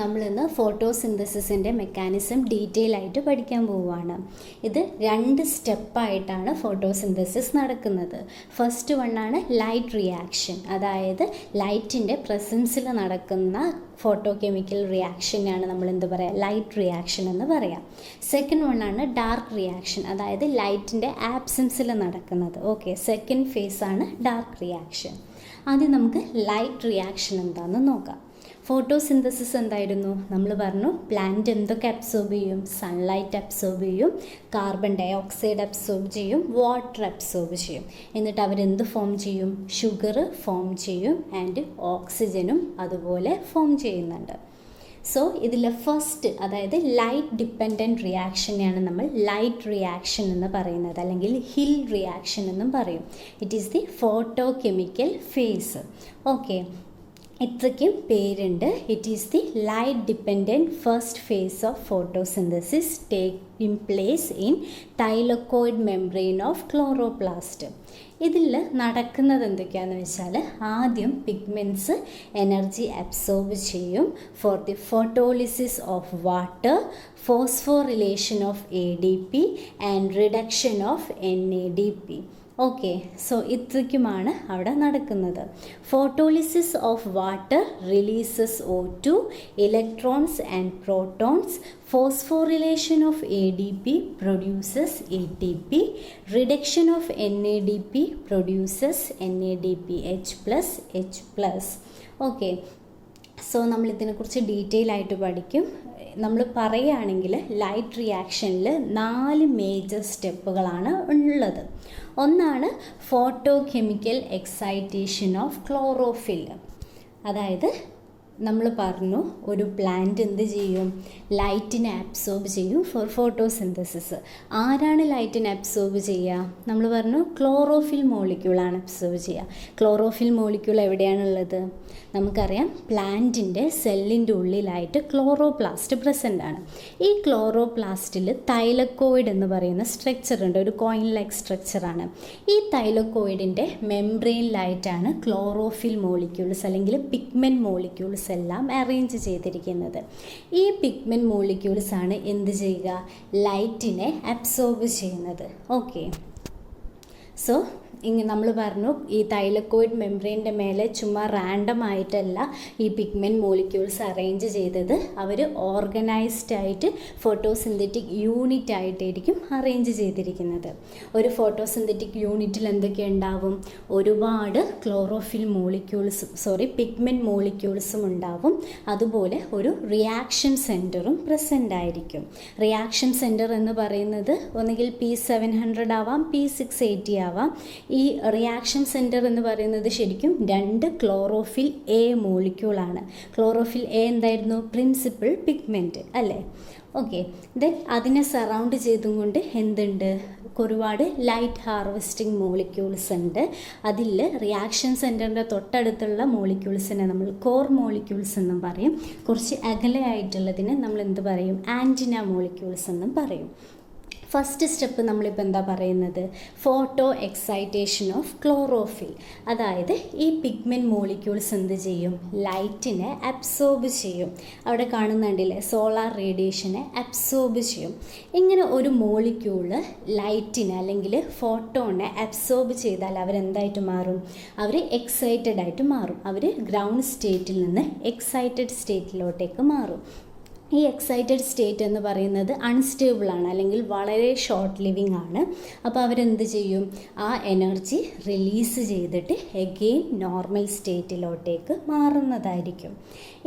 നമ്മൾ ഇന്ന് ഫോട്ടോസിന്തസിസിൻ്റെ mechanism detail ആയിട്ട് പഠിക്കാൻ പോവുകയാണ്. ഇത് 2 സ്റ്റെപ്പായിട്ടാണ് ഫോട്ടോസിന്തസിസ് നടക്കുന്നത്. ഫസ്റ്റ് വണ്ണാണ് ലൈറ്റ് റിയാക്ഷൻ, അതായത് ലൈറ്റിൻ്റെ പ്രസൻസിൽ നടക്കുന്ന ഫോട്ടോ കെമിക്കൽ റിയാക്ഷനെയാണ് നമ്മൾ എന്ത് പറയുക, ലൈറ്റ് റിയാക്ഷൻ എന്ന് പറയാം. സെക്കൻഡ് വണ്ണാണ് ഡാർക്ക് റിയാക്ഷൻ, അതായത് ലൈറ്റിൻ്റെ ആബ്സെൻസിൽ നടക്കുന്നത്. ഓക്കെ, സെക്കൻഡ് ഫേസാണ് ഡാർക്ക് റിയാക്ഷൻ. ആദ്യം നമുക്ക് ലൈറ്റ് റിയാക്ഷൻ എന്താണെന്ന് നോക്കാം. ഫോട്ടോസിന്തസിസ് എന്തായിരുന്നു? നമ്മൾ പറഞ്ഞു പ്ലാന്റ് എന്തൊക്കെ അബ്സോർബ് ചെയ്യും? സൺലൈറ്റ് അബ്സോർബ് ചെയ്യും, കാർബൺ ഡൈ ഓക്സൈഡ് അബ്സോർബ് ചെയ്യും, വാട്ടർ അബ്സോർബ് ചെയ്യും. എന്നിട്ട് അവരെന്ത് ഫോം ചെയ്യും? ഷുഗർ ഫോം ചെയ്യും ആൻഡ് ഓക്സിജനും അതുപോലെ ഫോം ചെയ്യുന്നുണ്ട്. സോ ഇതിൽ ഫസ്റ്റ്, അതായത് ലൈറ്റ് ഡിപ്പെൻഡൻറ്റ് റിയാക്ഷനെയാണ് നമ്മൾ ലൈറ്റ് റിയാക്ഷൻ എന്ന് പറയുന്നത്, അല്ലെങ്കിൽ ഹിൽ റിയാക്ഷൻ എന്നും പറയും. It is the photochemical phase. Okay, ഇത്രയ്ക്കും പേരുണ്ട്. It is the light dependent first phase of photosynthesis taking place in thylakoid membrane of chloroplast. ഇതിൽ നടക്കുന്നത് എന്തൊക്കെയാണെന്ന് വെച്ചാൽ, ആദ്യം പിഗ്മെൻറ്റ്സ് എനർജി അബ്സോർബ് ചെയ്യും for the photolysis of water, phosphorylation of ADP and reduction of NADP. Okay, so ഇത്രയ്ക്കുമാണ് അവിടെ നടക്കുന്നത്. Photolysis of water releases O2, electrons and protons. Phosphorylation of ADP produces ATP. Reduction of NADP produces NADPH+H+. Okay, so നമ്മളിതിനെക്കുറിച്ച് detail ആയിട്ട് പഠിക്കും. നമ്മൾ പറയുകയാണെങ്കിൽ light റിയാക്ഷനിൽ 4 major സ്റ്റെപ്പുകളാണ് ഉള്ളത്. ഒന്നാണ് photochemical excitation of chlorophyll. അതായത് നമ്മൾ പറഞ്ഞു ഒരു പ്ലാന്റ് എന്ത് ചെയ്യും? ലൈറ്റിനെ അബ്സോർബ് ചെയ്യും ഫോർ ഫോട്ടോസിന്തസിസ്. ആരാണ് ലൈറ്റിനെ അബ്സോർബ് ചെയ്യുക? നമ്മൾ പറഞ്ഞു ക്ലോറോഫിൽ മോളിക്യൂളാണ് അബ്സോർബ് ചെയ്യുക. ക്ലോറോഫിൽ മോളിക്യൂൾ എവിടെയാണുള്ളത്? നമുക്കറിയാം, പ്ലാന്റിൻ്റെ സെല്ലിൻ്റെ ഉള്ളിലായിട്ട് ക്ലോറോപ്ലാസ്റ്റ് പ്രസൻ്റ് ആണ്. ഈ ക്ലോറോപ്ലാസ്റ്റിൽ തൈലക്കോയിഡ് എന്ന് പറയുന്ന സ്ട്രക്ചർ ഉണ്ട്, ഒരു കോയിൻ ലൈക്ക് സ്ട്രക്ചറാണ്. ഈ തൈലക്കോയിഡിൻ്റെ മെംബ്രെയിനിലായിട്ടാണ് ക്ലോറോഫിൽ മോളിക്യൂൾസ് അല്ലെങ്കിൽ പിഗ്മെൻറ്റ് മോളിക്യൂൾസ് എല്ലാം അറേഞ്ച് ചെയ്തിരിക്കുന്നത്. ഈ പിഗ്മെൻറ്റ് മോളിക്യൂൾസ് ആണ് എന്ത് ചെയ്യുക? ലൈറ്റിനെ അബ്സോർബ് ചെയ്യുന്നത്. ഓക്കെ, സോ നമ്മൾ പറഞ്ഞു ഈ തൈലക്കോയിഡ് മെംബ്രെയിൻ്റെ മേലെ ചുമ്മാ റാൻഡം ആയിട്ടല്ല ഈ പിഗ്മെൻറ്റ് മോളിക്യൂൾസ് അറേഞ്ച് ചെയ്തത്. അവർ ഓർഗനൈസ്ഡ് ആയിട്ട് ഫോട്ടോസിന്തറ്റിക് യൂണിറ്റ് ആയിട്ടായിരിക്കും അറേഞ്ച് ചെയ്തിരിക്കുന്നത്. ഒരു ഫോട്ടോസിന്തറ്റിക് യൂണിറ്റിൽ എന്തൊക്കെ ഉണ്ടാവും? ഒരുപാട് ക്ലോറോഫിൽ പിഗ്മെൻറ്റ് മോളിക്യൂൾസും ഉണ്ടാവും. അതുപോലെ ഒരു റിയാക്ഷൻ സെൻറ്ററും പ്രസൻ്റ് ആയിരിക്കും. റിയാക്ഷൻ സെൻറ്റർ എന്ന് പറയുന്നത് ഒന്നുകിൽ P700 ആവാം, P680 ആവാം. ഈ റിയാക്ഷൻ സെൻറ്റർ എന്ന് പറയുന്നത് ശരിക്കും 2 ക്ലോറോഫിൽ A മോളിക്യൂളാണ്. ക്ലോറോഫിൽ A എന്തായിരുന്നു? പ്രിൻസിപ്പൽ പിഗ്മെൻറ്റ് അല്ലേ? ഓക്കെ, ദെൻ അതിനെ സറൗണ്ട് ചെയ്തും കൊണ്ട് എന്തുണ്ട്? ഒരുപാട് ലൈറ്റ് ഹാർവെസ്റ്റിംഗ് മോളിക്യൂൾസ് ഉണ്ട്. അതിൽ റിയാക്ഷൻ സെൻറ്ററിൻ്റെ തൊട്ടടുത്തുള്ള മോളിക്യൂൾസിനെ നമ്മൾ കോർ മോളിക്യൂൾസ് എന്നും പറയും. കുറച്ച് അകലെയായിട്ടുള്ളതിനെ നമ്മൾ എന്ത് പറയും? ആൻറ്റിന മോളിക്യൂൾസ് എന്നും പറയും. ഫസ്റ്റ് സ്റ്റെപ്പ് നമ്മളിപ്പോൾ എന്താ പറയുന്നത്? Photo excitation of chlorophyll. അതായത് ഈ പിഗ്മെൻറ്റ് മോളിക്യൂൾസ് എന്ത് ചെയ്യും? ലൈറ്റിനെ അബ്സോർബ് ചെയ്യും. അവിടെ കാണുന്നുണ്ടല്ലേ, സോളാർ റേഡിയേഷനെ അബ്സോർബ് ചെയ്യും. ഇങ്ങനെ ഒരു മോളിക്യൂള് ലൈറ്റിനെ അല്ലെങ്കിൽ ഫോട്ടോനെ അബ്സോർബ് ചെയ്താൽ അവരെന്തായിട്ട് മാറും? അവർ എക്സൈറ്റഡ് ആയിട്ട് മാറും. അവർ ഗ്രൗണ്ട് സ്റ്റേറ്റിൽ നിന്ന് എക്സൈറ്റഡ് സ്റ്റേറ്റിലോട്ടേക്ക് മാറും. ഈ എക്സൈറ്റഡ് സ്റ്റേറ്റ് എന്ന് പറയുന്നത് അൺസ്റ്റേബിളാണ്, അല്ലെങ്കിൽ വളരെ ഷോർട്ട് ലിവിങ് ആണ്. അപ്പോൾ അവരെന്ത് ചെയ്യും? ആ എനർജി റിലീസ് ചെയ്തിട്ട് എഗെയിൻ നോർമൽ സ്റ്റേറ്റിലോട്ടേക്ക് മാറുന്നതായിരിക്കും.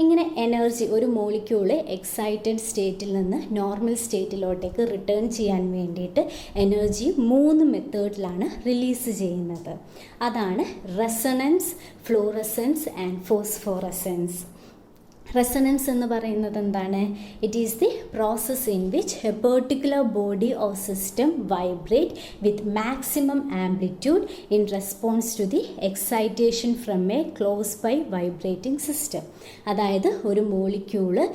ഇങ്ങനെ എനർജി, ഒരു മോളിക്യൂള് എക്സൈറ്റഡ് സ്റ്റേറ്റിൽ നിന്ന് നോർമൽ സ്റ്റേറ്റിലോട്ടേക്ക് റിട്ടേൺ ചെയ്യാൻ വേണ്ടിയിട്ട് എനർജി 3 മെത്തേഡിലാണ് റിലീസ് ചെയ്യുന്നത്. അതാണ് resonance, fluorescence and phosphorescence. Resonance എന്ന് പറയുന്നത് എന്താണ്? It is the process in which a particular body or system vibrate with maximum amplitude in response to the excitation from a close by vibrating system. അതായത് ഒരു molecule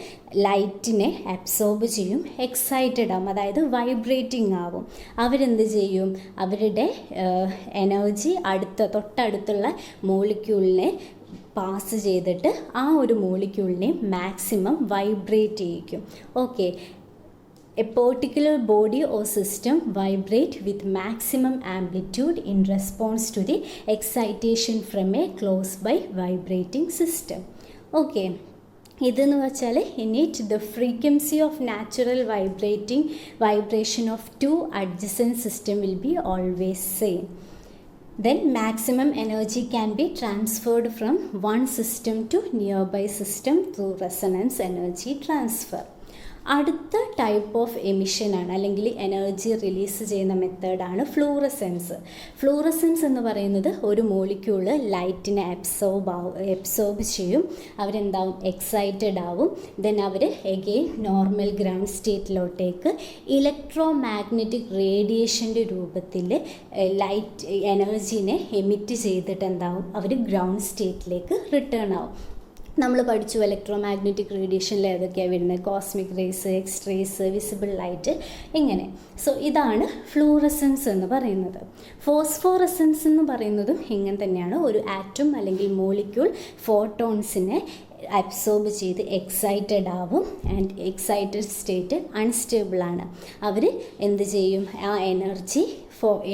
ലൈറ്റിനെ absorb ചെയ്യും, excited ആവും, അതായത് vibrating ആവും. അവരെന്ത് ചെയ്യും? അവരുടെ എനർജി തൊട്ടടുത്തുള്ള മോളിക്യൂളിനെ പാസ് ചെയ്തിട്ട് ആ ഒരു മോളിക്യൂളിനെ മാക്സിമം വൈബ്രേറ്റ് ചെയ്യിക്കും. Okay, a particular body or system vibrate with maximum amplitude in response to the excitation from a close by vibrating system. Okay, ഇതെന്ന് വെച്ചാൽ in it the frequency of natural vibration of two adjacent system will be always same. Then maximum energy can be transferred from one system to nearby system through resonance energy transfer. അടുത്ത type of എമിഷനാണ് അല്ലെങ്കിൽ energy release ചെയ്യുന്ന മെത്തേഡാണ് fluorescence എന്ന് പറയുന്നത് ഒരു molecule ലൈറ്റിനെ absorb ചെയ്യും. അവരെന്താവും, എക്സൈറ്റഡ് ആവും. ദെൻ അവർ എഗെയിൻ നോർമൽ ഗ്രൗണ്ട് സ്റ്റേറ്റിലോട്ടേക്ക് ഇലക്ട്രോ മാഗ്നറ്റിക് റേഡിയേഷൻ്റെ രൂപത്തിൽ ലൈറ്റ് എനർജീനെ എമിറ്റ് ചെയ്തിട്ട് എന്താവും, അവർ ഗ്രൗണ്ട് സ്റ്റേറ്റിലേക്ക് റിട്ടേൺ ആവും. നമ്മൾ പഠിച്ചു ഇലക്ട്രോ മാഗ്നറ്റിക് റേഡിയേഷനിൽ ഏതൊക്കെയാണ് വരുന്നത്, cosmic rays, X rays, visible light, ഇങ്ങനെ. സോ ഇതാണ് ഫ്ലൂറസെൻസ് എന്ന് പറയുന്നത്. ഫോസ്ഫോറസെൻസ് എന്ന് പറയുന്നതും ഇങ്ങനെ തന്നെയാണ്. ഒരു ആറ്റം അല്ലെങ്കിൽ മോളിക്യൂൾ ഫോട്ടോൺസിനെ അബ്സോർബ് ചെയ്ത് എക്സൈറ്റഡ് ആവും. ആൻഡ് എക്സൈറ്റഡ് സ്റ്റേറ്റ് അൺസ്റ്റേബിളാണ്. അവർ എന്ത് ചെയ്യും, ആ എനർജി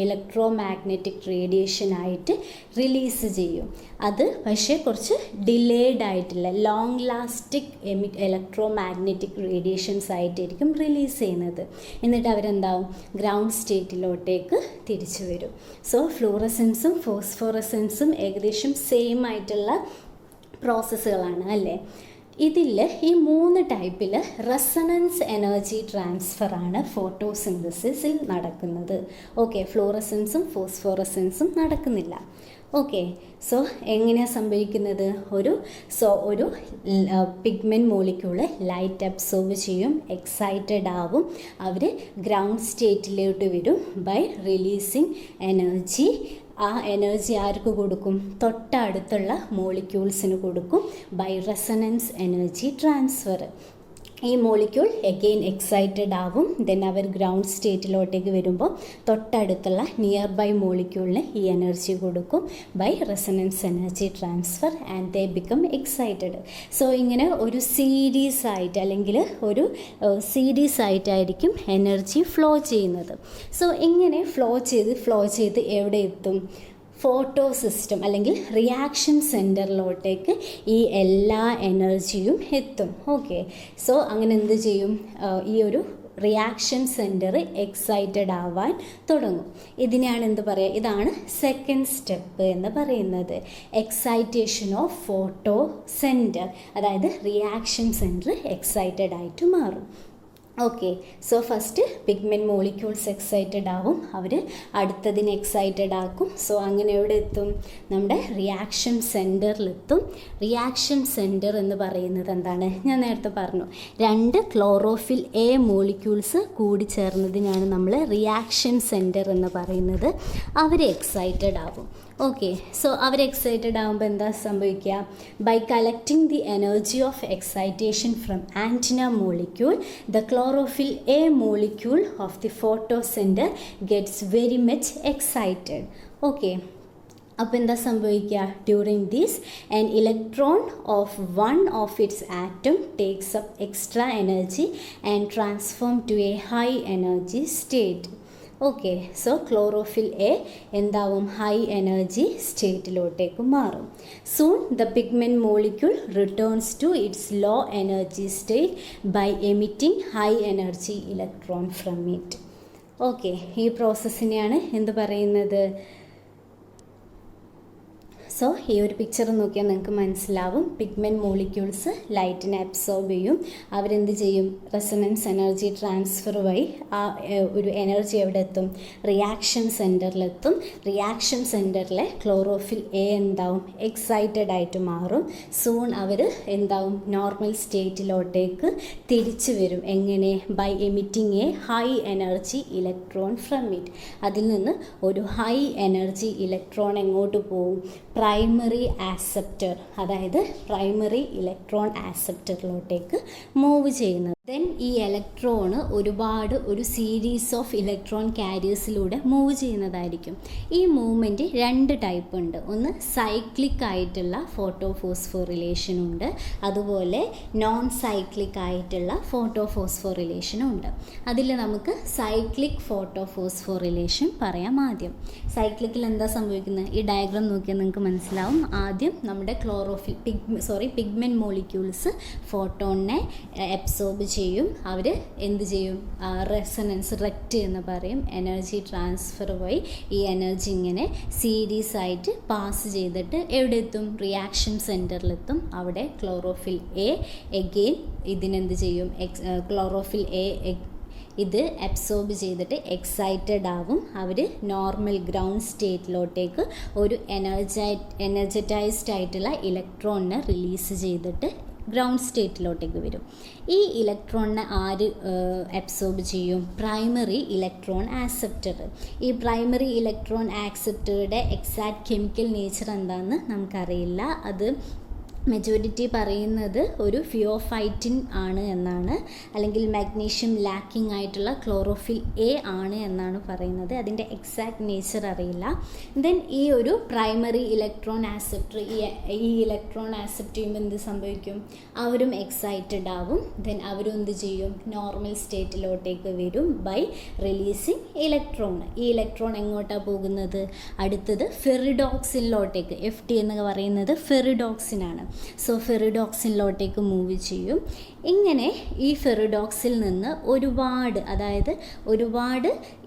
ഇലക്ട്രോ മാഗ്നറ്റിക് റേഡിയേഷൻ ആയിട്ട് റിലീസ് ചെയ്യും. അത് പക്ഷേ കുറച്ച് ഡിലേഡ് ആയിട്ടില്ല, long lasting electromagnetic radiations ആയിട്ടായിരിക്കും റിലീസ് ചെയ്യുന്നത്. എന്നിട്ട് അവരെന്താവും, ഗ്രൗണ്ട് സ്റ്റേറ്റിലോട്ടേക്ക് തിരിച്ചു വരും. സോ ഫ്ലൂറസെൻസും ഫോസ്ഫോറസെൻസും ഏകദേശം സെയിം ആയിട്ടുള്ള പ്രോസസ്സുകളാണ് അല്ലേ. ഇതിൽ ഈ 3 ടൈപ്പിൽ റെസണൻസ് എനർജി ട്രാൻസ്ഫറാണ് ഫോട്ടോസിന്തസിസിൽ നടക്കുന്നത്. ഓക്കെ, ഫ്ലൂറസെൻസും ഫോസ്ഫോറസെൻസും നടക്കുന്നില്ല. ഓക്കെ, സോ എങ്ങനെയാണ് സംഭവിക്കുന്നത്, ഒരു പിഗ്മെൻറ്റ് മോളിക്യൂള് ലൈറ്റ് അബ്സോർബ് ചെയ്യും, എക്സൈറ്റഡ് ആവും. അവർ ഗ്രൗണ്ട് സ്റ്റേറ്റിലോട്ട് വരും ബൈ റിലീസിങ് എനർജി. ആ എനർജി ആർക്ക് കൊടുക്കും, തൊട്ടടുത്തുള്ള മോളിക്യൂൾസിന് കൊടുക്കും ബൈ റെസണൻസ് എനർജി ട്രാൻസ്ഫർ. ഈ മോളിക്യൂൾ എഗെയിൻ എക്സൈറ്റഡ് ആവും. ദെൻ അവർ ഗ്രൗണ്ട് സ്റ്റേറ്റിലോട്ടേക്ക് വരുമ്പോൾ തൊട്ടടുത്തുള്ള നിയർ ബൈ മോളിക്യൂളിന് ഈ എനർജി കൊടുക്കും by resonance energy transfer and they become excited. So ഇങ്ങനെ ഒരു സീരീസ് ആയിട്ട് അല്ലെങ്കിൽ ഒരു സീരീസ് ആയിട്ടായിരിക്കും എനർജി ഫ്ലോ ചെയ്യുന്നത്. സോ ഇങ്ങനെ ഫ്ലോ ചെയ്ത് എവിടെ എത്തും, ഫോട്ടോ സിസ്റ്റം അല്ലെങ്കിൽ റിയാക്ഷൻ സെൻറ്ററിലോട്ടേക്ക് ഈ എല്ലാ എനർജിയും എത്തും. ഓക്കെ, സോ അങ്ങനെ എന്ത് ചെയ്യും, ഈ ഒരു റിയാക്ഷൻ സെൻറ്റർ എക്സൈറ്റഡ് ആവാൻ തുടങ്ങും. ഇതിനെയാണ് എന്ത് പറയുക, ഇതാണ് സെക്കൻഡ് സ്റ്റെപ്പ് എന്ന് പറയുന്നത്, എക്സൈറ്റേഷൻ ഓഫ് ഫോട്ടോ സെൻറ്റർ. അതായത് റിയാക്ഷൻ സെൻറ്റർ എക്സൈറ്റഡ് ആയിട്ട് മാറും. Okay, so first pigment molecules excited ആവും, അവർ അടുത്തതിന് എക്സൈറ്റഡ് ആക്കും. സോ അങ്ങനെ എവിടെ എത്തും, നമ്മുടെ റിയാക്ഷൻ സെൻറ്ററിലെത്തും. റിയാക്ഷൻ സെൻറ്റർ എന്ന് പറയുന്നത് എന്താണ്, ഞാൻ നേരത്തെ പറഞ്ഞു, 2 ക്ലോറോഫിൽ എ മോളിക്യൂൾസ് കൂടി ചേർന്നതിനാണ് നമ്മൾ റിയാക്ഷൻ സെൻറ്റർ എന്ന് പറയുന്നത്. അവർ എക്സൈറ്റഡ് ആവും. ഓക്കെ, സോ അവർ എക്സൈറ്റഡ് ആകുമ്പോൾ എന്താ സംഭവിക്കുക, by collecting the energy of excitation from antenna molecule the chlorophyll A molecule of the photocenter gets very much excited. Okay, അപ്പോൾ എന്താ സംഭവിക്കുക, during this an electron of one of its atom takes up extra energy and transform to a high energy state. Okay, so chlorophyll A എന്താവും, high energy സ്റ്റേറ്റിലോട്ടേക്ക് മാറും. Soon the pigment molecule returns to its low energy state by emitting high energy electron from it. Okay, ഈ പ്രോസസ്സിനെയാണ് എന്ത് പറയുന്നത്. So ഈ ഒരു picture നോക്കിയാൽ നിങ്ങൾക്ക് മനസ്സിലാവും, പിഗ്മെൻറ്റ് മോളിക്യൂൾസ് ലൈറ്റിനെ അബ്സോർബ് ചെയ്യും. അവരെന്ത് ചെയ്യും, റെസണൻസ് എനർജി ട്രാൻസ്ഫർ വഴി ആ ഒരു എനർജി എവിടെ എത്തും, റിയാക്ഷൻ സെൻറ്ററിലെത്തും. റിയാക്ഷൻ സെൻറ്ററിലെ ക്ലോറോഫിൽ എ എന്താവും, എക്സൈറ്റഡ് ആയിട്ട് മാറും. സൂൺ അവർ എന്താവും, നോർമൽ സ്റ്റേറ്റിലോട്ടേക്ക് തിരിച്ചു വരും. എങ്ങനെ, by emitting a high energy electron from it. അതിൽ നിന്ന് ഒരു ഹൈ എനർജി ഇലക്ട്രോൺ എങ്ങോട്ട് പോകും, പ്രൈമറി ആക്സെപ്റ്റർ, അതായത് പ്രൈമറി ഇലക്ട്രോൺ ആക്സെപ്റ്ററിലോട്ടേക്ക് മൂവ് ചെയ്യുന്നത്. ദെൻ ഈ ഇലക്ട്രോണ് ഒരു സീരീസ് ഓഫ് ഇലക്ട്രോൺ കാരിയേഴ്സിലൂടെ മൂവ് ചെയ്യുന്നതായിരിക്കും. ഈ മൂവ്മെൻറ്റ് 2 ടൈപ്പ് ഉണ്ട്. ഒന്ന് സൈക്ലിക് ആയിട്ടുള്ള ഫോട്ടോഫോസ്ഫോറിലേഷൻ ഉണ്ട്, അതുപോലെ നോൺ സൈക്ലിക് ആയിട്ടുള്ള ഫോട്ടോഫോസ്ഫോറിലേഷനും ഉണ്ട്. അതിൽ നമുക്ക് സൈക്ലിക് ഫോട്ടോഫോസ്ഫോറിലേഷൻ പറയാം. ആദ്യം സൈക്ലിക്കിൽ എന്താ സംഭവിക്കുന്നത്? ഈ ഡയഗ്രാം നോക്കിയാൽ നിങ്ങൾക്ക് മനസ്സിലാവും. ആദ്യം നമ്മുടെ പിഗ്മെൻറ്റ് മോളിക്യൂൾസ് ഫോട്ടോണിനെ അബ്സോർബ് ചെയ്യും. അവർ എന്ത് ചെയ്യും? റെസൊണൻസ് റെക്റ്റ് എന്ന് പറയും. എനർജി ട്രാൻസ്ഫർ വഴി ഈ എനർജി ഇങ്ങനെ സീരീസ് ആയിട്ട് പാസ് ചെയ്തിട്ട് എവിടെ എത്തും? റിയാക്ഷൻ സെൻറ്ററിലെത്തും. അവിടെ ക്ലോറോഫിൽ എ എഗെയിൻ ഇതിനെന്ത് ചെയ്യും? ക്ലോറോഫിൽ എ ഇത് അബ്സോർബ് ചെയ്തിട്ട് എക്സൈറ്റഡ് ആവും. അവർ നോർമൽ ഗ്രൗണ്ട് സ്റ്റേറ്റിലോട്ടേക്ക് ഒരു എനർജറ്റൈസ്ഡ് ആയിട്ടുള്ള ഇലക്ട്രോണിനെ റിലീസ് ചെയ്തിട്ട് ഗ്രൗണ്ട് സ്റ്റേറ്റിലോട്ടേക്ക് വരും. ഈ ഇലക്ട്രോണിനെ ആര് അബ്സോർബ് ചെയ്യും? Primary electron acceptor. ഈ പ്രൈമറി ഇലക്ട്രോൺ ആക്സെപ്റ്ററുടെ എക്സാക്റ്റ് കെമിക്കൽ നേച്ചർ എന്താണെന്ന് നമുക്കറിയില്ല. അത് മെജോറിറ്റി പറയുന്നത് ഒരു ഫിയോഫൈറ്റിൻ ആണ് എന്നാണ്, അല്ലെങ്കിൽ മാഗ്നീഷ്യം ലാക്കിംഗ് ആയിട്ടുള്ള ക്ലോറോഫിൽ എ ആണ് എന്നാണ് പറയുന്നത്. അതിൻ്റെ എക്സാക്ട് നേച്ചർ അറിയില്ല. ദെൻ ഈ ഒരു പ്രൈമറി ഇലക്ട്രോൺ ആക്സെപ്റ്റർ ഈ ഇലക്ട്രോൺ ആക്സെപ്റ്റ് ചെയ്യുമ്പോൾ എന്ത് സംഭവിക്കും? അവരും എക്സൈറ്റഡ് ആവും. ദെൻ അവരും എന്ത് ചെയ്യും? നോർമൽ സ്റ്റേറ്റിലോട്ടേക്ക് വരും ബൈ റിലീസിങ് ഇലക്ട്രോൺ. ഈ ഇലക്ട്രോൺ എങ്ങോട്ടാണ് പോകുന്നത്? അടുത്തത് ഫെറിഡോക്സിനിലോട്ടേക്ക്. FT എന്ന് പറയുന്നത് ഫെറിഡോക്സിനാണ്. സോ ഫെറിഡോക്സിനിലോട്ടേക്ക് മൂവ് ചെയ്യും. ഇങ്ങനെ ഈ ഫെറിഡോക്സിൽ നിന്ന് ഒരുപാട്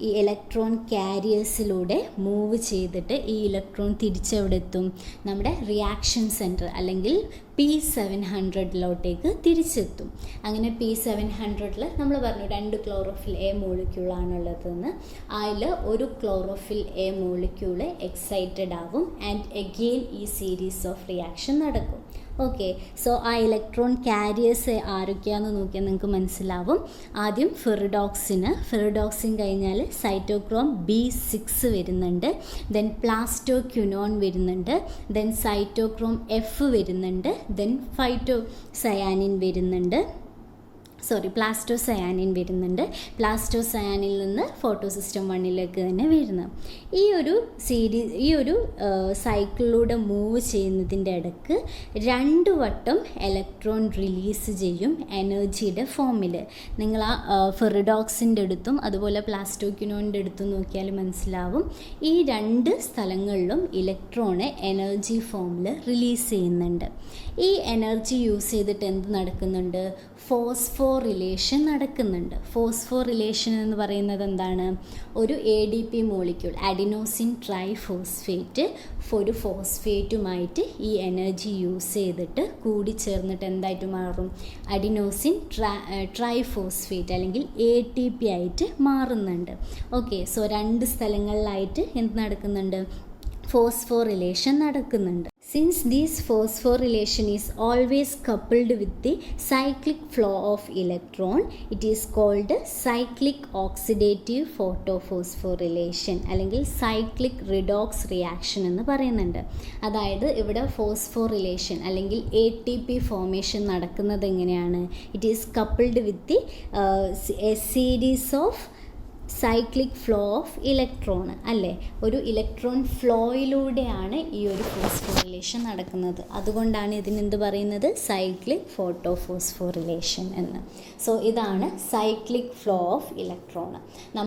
ഈ ഇലക്ട്രോൺ കാരിയേഴ്സിലൂടെ മൂവ് ചെയ്തിട്ട് ഈ ഇലക്ട്രോൺ തിരിച്ചെവിടെ എത്തും? നമ്മുടെ റിയാക്ഷൻ സെൻറ്റർ അല്ലെങ്കിൽ P700 തിരിച്ചെത്തും. അങ്ങനെ P700 നമ്മൾ പറഞ്ഞു 2 ക്ലോറോഫിൽ എ മോളിക്യൂളാണുള്ളതെന്ന്. അതിൽ ഒരു ക്ലോറോഫിൽ എ മോളിക്യൂള് എക്സൈറ്റഡ് ആവും ആൻഡ് അഗെയിൻ ഈ സീരീസ് ഓഫ് റിയാക്ഷൻ നടക്കും. ഓക്കെ, സോ ആ ഇലക്ട്രോൺ കാരിയേഴ്സ് ആരൊക്കെയാണെന്ന് നോക്കിയാൽ നിങ്ങൾക്ക് മനസ്സിലാവും. ആദ്യം ഫെറിഡോക്സിൻ കഴിഞ്ഞാൽ സൈറ്റോക്രോം B6 വരുന്നുണ്ട്. ദെൻ പ്ലാസ്റ്റോക്യുനോൺ വരുന്നുണ്ട്. ദെൻ സൈറ്റോക്രോം F വരുന്നുണ്ട്. ദെൻ പ്ലാസ്റ്റോസയാനിൻ വരുന്നുണ്ട്. പ്ലാസ്റ്റോസയാനിൽ നിന്ന് ഫോട്ടോസിസ്റ്റം 1 തന്നെ വരുന്നത്. ഈ ഒരു സൈക്കിളിലൂടെ മൂവ് ചെയ്യുന്നതിൻ്റെ ഇടയ്ക്ക് 2 വട്ടം ഇലക്ട്രോൺ റിലീസ് ചെയ്യും എനർജിയുടെ ഫോമിൽ. നിങ്ങൾ ആ ഫെറിഡോക്സിൻ്റെ അടുത്തും അതുപോലെ പ്ലാസ്റ്റോക്യുനോണിൻ്റെ അടുത്തും നോക്കിയാൽ മനസ്സിലാവും. ഈ 2 സ്ഥലങ്ങളിലും ഇലക്ട്രോണ് എനർജി ഫോമിൽ റിലീസ് ചെയ്യുന്നുണ്ട്. ഈ എനർജി യൂസ് ചെയ്തിട്ട് എന്ത് നടക്കുന്നുണ്ട്? ഫോസ്ഫോറിലേഷൻ നടക്കുന്നുണ്ട്. ഫോസ്ഫോറിലേഷൻ എന്ന് പറയുന്നത് എന്താണ്? ഒരു ADP മോളിക്യൂൾ അഡിനോസിൻ ട്രൈഫോസ്ഫേറ്റ് ഒരു ഫോസ്ഫേറ്റുമായിട്ട് ഈ എനർജി യൂസ് ചെയ്തിട്ട് കൂടിച്ചേർന്നിട്ട് എന്തായിട്ട് മാറും? അഡിനോസിൻ ട്രൈഫോസ്ഫേറ്റ് അല്ലെങ്കിൽ ATP ആയിട്ട് മാറുന്നുണ്ട്. ഓക്കെ, സോ 2 സ്ഥലങ്ങളിലായിട്ട് എന്ത് നടക്കുന്നുണ്ട്? ഫോസ്ഫോറിലേഷൻ നടക്കുന്നുണ്ട്. Since this phosphorylation is always coupled with the cyclic flow of electron, it is called cyclic oxidative photophosphorylation അല്ലെങ്കിൽ cyclic redox reaction എന്ന് പറയുന്നുണ്ട്. അതായത് ഇവിടെ ഫോസ്ഫോറിലേഷൻ അല്ലെങ്കിൽ ATP ഫോർമേഷൻ നടക്കുന്നത് എങ്ങനെയാണ്? It is coupled with a series of cyclic flow of electron അല്ലേ? ഒരു ഇലക്ട്രോൺ ഫ്ലോയിലൂടെയാണ് ഈ ഒരു ഫോസ്ഫോറിലേഷൻ നടക്കുന്നത്. അതുകൊണ്ടാണ് ഇതിനെന്ത് പറയുന്നത്? സൈക്ലിക് ഫോട്ടോഫോസ്ഫോറിലേഷൻ എന്ന്. സോ ഇതാണ് സൈക്ലിക് ഫ്ലോ ഓഫ് ഇലക്ട്രോൺ.